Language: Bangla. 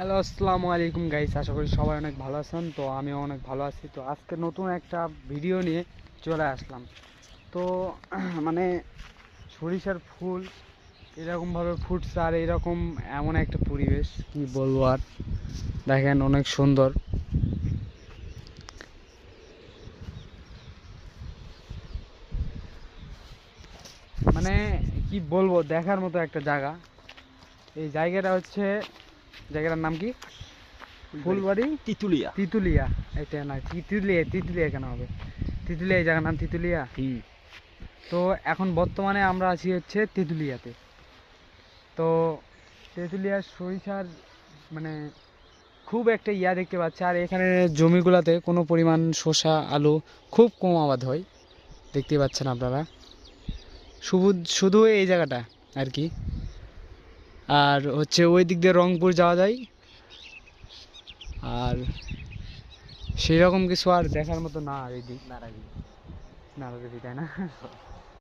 হ্যালো, আসসালামু আলাইকুম গাইস। আশা করি সবাই অনেক ভালো আছেন। তো আমিও অনেক ভালো আছি। তো আজকে নতুন একটা ভিডিও নিয়ে চলে আসলাম। তো মানে সরিষার ফুল এরকমভাবে ফুটছে আর এরকম এমন একটা পরিবেশ কি বলবো আর। দেখেন অনেক সুন্দর। মানে কি বলবো, দেখার মতো একটা জায়গা। এই জায়গাটা হচ্ছে, জায়গাটার নাম কি? ফুলবাড়ি তিতুলিয়া। তিতুলিয়া। এটা না, তিতুলিয়া। তিতুলিয়া কেন হবে? তিতুলিয়া, এই জায়গার নাম তিতুলিয়া। তো এখন বর্তমানে আমরা আছি হচ্ছে তেঁতুলিয়াতে। তো তেঁতুলিয়ার সরিষার মানে খুব একটা দেখতে পাচ্ছি। আর এখানে জমিগুলোতে কোনো পরিমাণ শসা আলু খুব কম আবাদ হয়, দেখতে পাচ্ছেন আপনারা। শুধু শুধু এই জায়গাটা আর কি। আর হচ্ছে ওই দিক দিয়ে রংপুর যাওয়া যায়। আর সেই রকম কিছু আর দেখার মতো না। আর এই দিক নারাজি, তাই না?